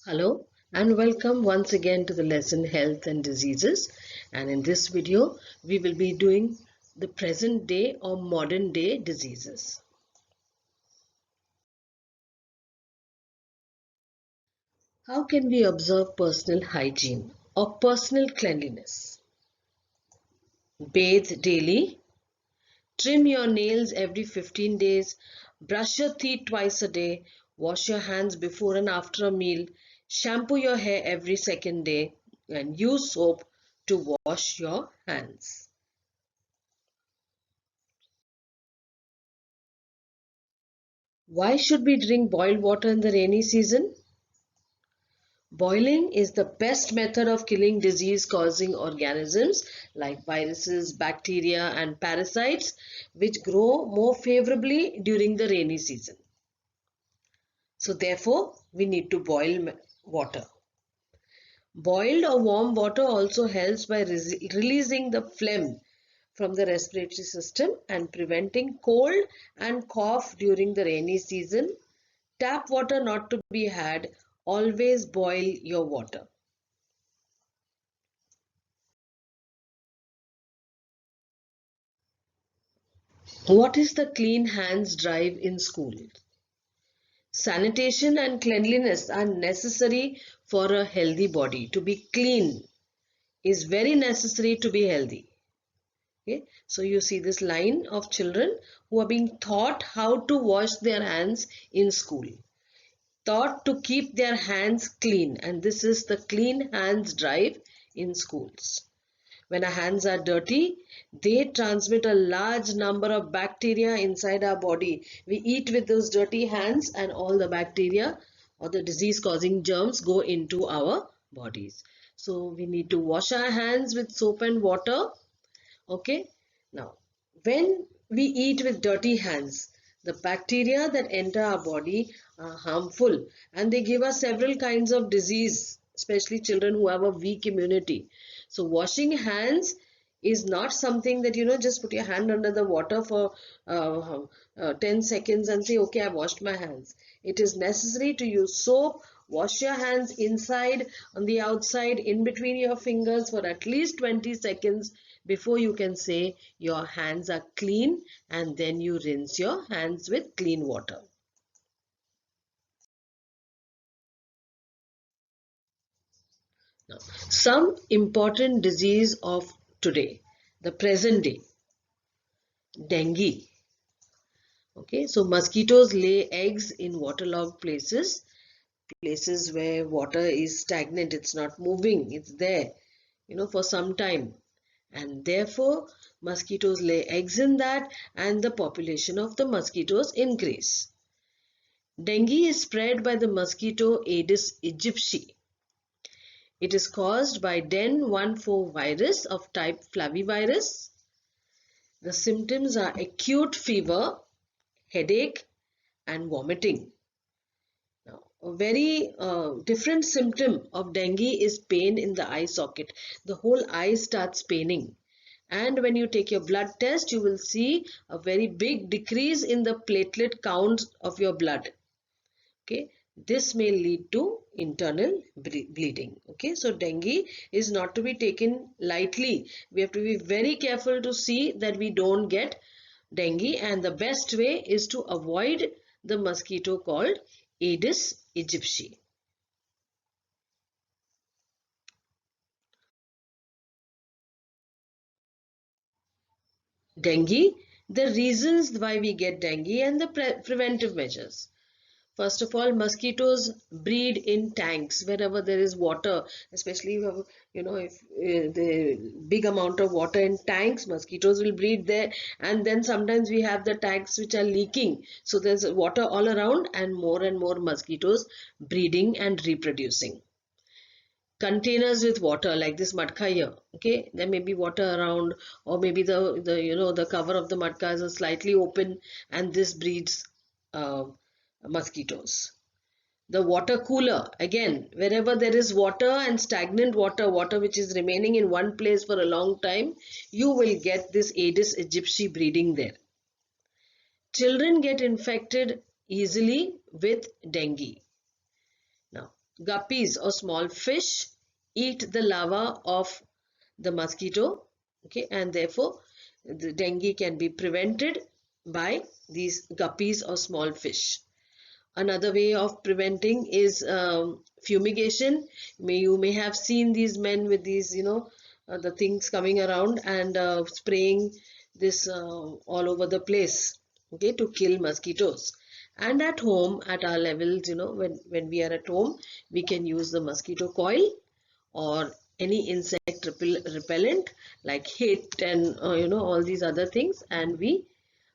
Hello and welcome once again to the lesson Health and Diseases, and in this video we will be doing the present day or modern day diseases. How can we observe personal hygiene or personal cleanliness? Bathe daily, trim your nails every 15 days, brush your teeth twice a day, wash your hands before and after a meal, shampoo your hair every second day, and use soap to wash your hands. Why should we drink boiled water in the rainy season? Boiling is the best method of killing disease-causing organisms like viruses, bacteria, and parasites which grow more favorably during the rainy season. So therefore, we need to boil water. Boiled or warm water also helps by releasing the phlegm from the respiratory system and preventing cold and cough during the rainy season. Tap water not to be had. Always boil your water. What is the clean hands drive in school? Sanitation and cleanliness are necessary for a healthy body. To be clean is very necessary to be healthy. Okay? So you see this line of children who are being taught how to wash their hands in school. Taught to keep their hands clean, and this is the clean hands drive in schools. When our hands are dirty, they transmit a large number of bacteria inside our body. We eat with those dirty hands and all the bacteria or the disease causing germs go into our bodies. So we need to wash our hands with soap and water. Okay. Now, when we eat with dirty hands, the bacteria that enter our body are harmful and they give us several kinds of disease, especially children who have a weak immunity. So washing hands is not something that, just put your hand under the water for 10 seconds and say, okay, I've washed my hands. It is necessary to use soap, wash your hands inside, on the outside, in between your fingers for at least 20 seconds before you can say your hands are clean, and then you rinse your hands with clean water. Now, some important disease of today, the present day, dengue. Okay, so mosquitoes lay eggs in waterlogged places where water is stagnant, it's not moving, it's there, for some time. And therefore, mosquitoes lay eggs in that and the population of the mosquitoes increase. Dengue is spread by the mosquito Aedes aegypti. It is caused by Den 1,4 virus of type flavivirus. The symptoms are acute fever, headache, and vomiting. Now, a very different symptom of dengue is pain in the eye socket. The whole eye starts paining. And when you take your blood test, you will see a very big decrease in the platelet count of your blood. Okay, this may lead to internal bleeding. Okay, so dengue is not to be taken lightly. We have to be very careful to see that we don't get dengue, and the best way is to avoid the mosquito called Aedes aegypti. Dengue, the reasons why we get dengue and the preventive measures. First of all, mosquitoes breed in tanks wherever there is water, especially if the big amount of water in tanks, mosquitoes will breed there. And then sometimes we have the tanks which are leaking. So there's water all around and more mosquitoes breeding and reproducing. Containers with water like this matka here, okay, there may be water around, or maybe the cover of the matka is slightly open and this breeds mosquitoes. The water cooler, again, wherever there is water and stagnant water which is remaining in one place for a long time, you will get this Aedes aegypti breeding there. Children get infected easily with dengue. Now, guppies or small fish eat the larva of the mosquito, okay, and therefore the dengue can be prevented by these guppies or small fish. Another way of preventing is fumigation. You may have seen these men with these, the things coming around and spraying this all over the place, okay, to kill mosquitoes. And at home, at our levels, when we are at home, we can use the mosquito coil or any insect repellent like HIT and all these other things, and we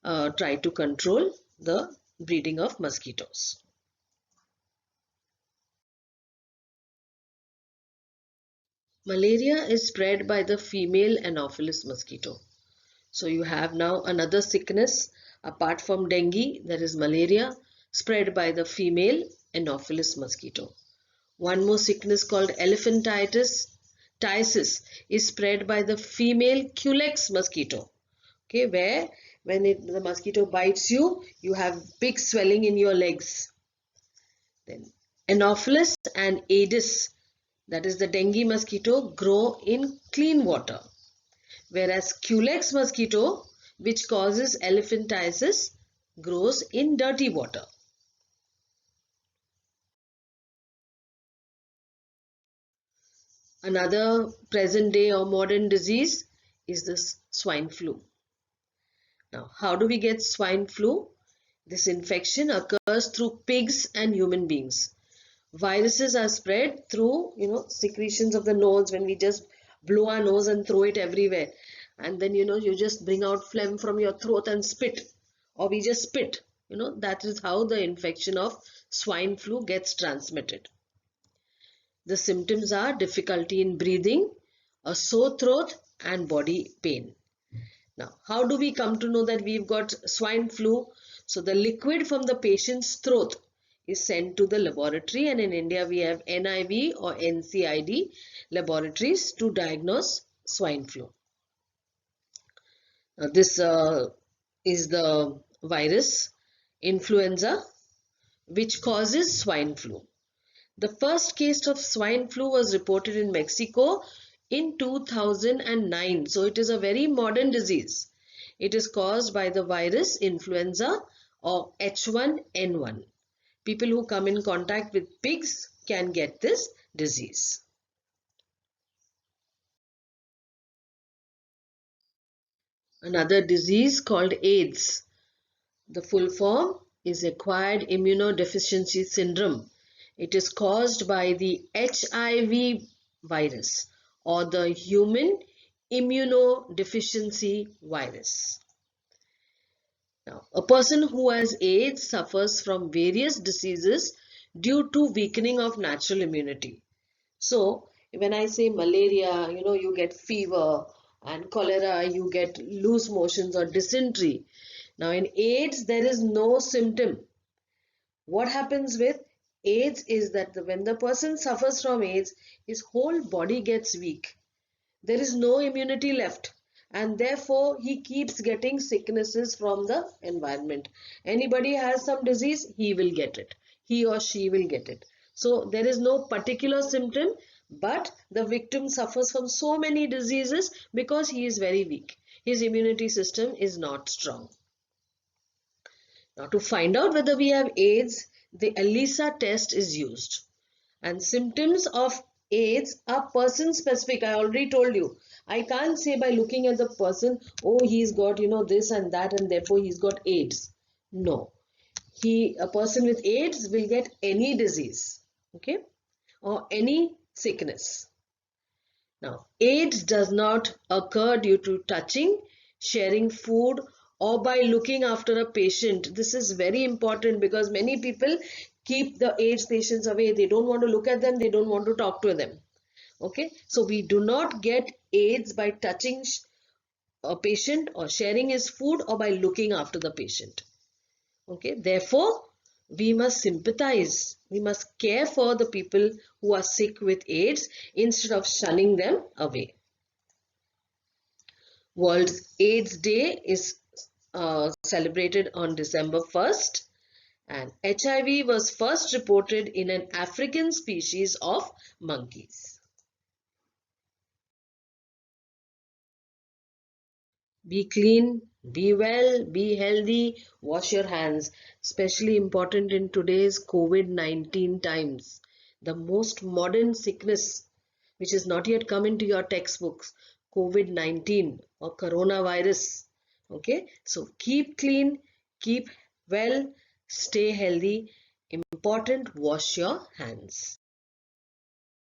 try to control the breeding of mosquitoes. Malaria is spread by the female Anopheles mosquito. So you have now another sickness apart from dengue, there is malaria spread by the female Anopheles mosquito. One more sickness called elephantiasis is spread by the female Culex mosquito. Okay, where when the mosquito bites you, you have big swelling in your legs. Then Anopheles and Aedes, that is the dengue mosquito, grow in clean water, whereas Culex mosquito, which causes elephantiasis, grows in dirty water. Another present day or modern disease is this swine flu. Now, how do we get swine flu? This infection occurs through pigs and human beings. Viruses are spread through, secretions of the nose, when we just blow our nose and throw it everywhere. And then, you just bring out phlegm from your throat and spit, or we just spit. That is how the infection of swine flu gets transmitted. The symptoms are difficulty in breathing, a sore throat, and body pain. Now, how do we come to know that we've got swine flu? So the liquid from the patient's throat is sent to the laboratory, and in India we have NIV or NCID laboratories to diagnose swine flu. Now, this is the virus influenza which causes swine flu. The first case of swine flu was reported in Mexico in 2009. So it is a very modern disease. It is caused by the virus influenza or H1N1. People who come in contact with pigs can get this disease. Another disease called AIDS. The full form is acquired immunodeficiency syndrome. It is caused by the HIV virus or the human immunodeficiency virus. Now, a person who has AIDS suffers from various diseases due to weakening of natural immunity. So, when I say malaria, you get fever, and cholera, you get loose motions or dysentery. Now, in AIDS, there is no symptom. What happens with AIDS is that when the person suffers from AIDS, his whole body gets weak. There is no immunity left, and therefore he keeps getting sicknesses from the environment. Anybody has some disease, he will get it. He or she will get it. So there is no particular symptom, but the victim suffers from so many diseases because he is very weak. His immunity system is not strong. Now, to find out whether we have AIDS, the ELISA test is used. And symptoms of AIDS are person specific. I already told you. I can't say by looking at the person, oh, he's got, this and that, and therefore he's got AIDS. No. A person with AIDS will get any disease, okay, or any sickness. Now, AIDS does not occur due to touching, sharing food, or by looking after a patient. This is very important because many people keep the AIDS patients away. They don't want to look at them. They don't want to talk to them. Okay, so we do not get AIDS by touching a patient or sharing his food or by looking after the patient. Okay, therefore, we must sympathize. We must care for the people who are sick with AIDS instead of shunning them away. World AIDS Day is celebrated on December 1st, And HIV was first reported in an African species of monkeys. Be clean, be well, be healthy, wash your hands. Especially important in today's COVID-19 times. The most modern sickness which has not yet come into your textbooks, COVID-19 or coronavirus. Okay, so keep clean, keep well, stay healthy. Important, wash your hands.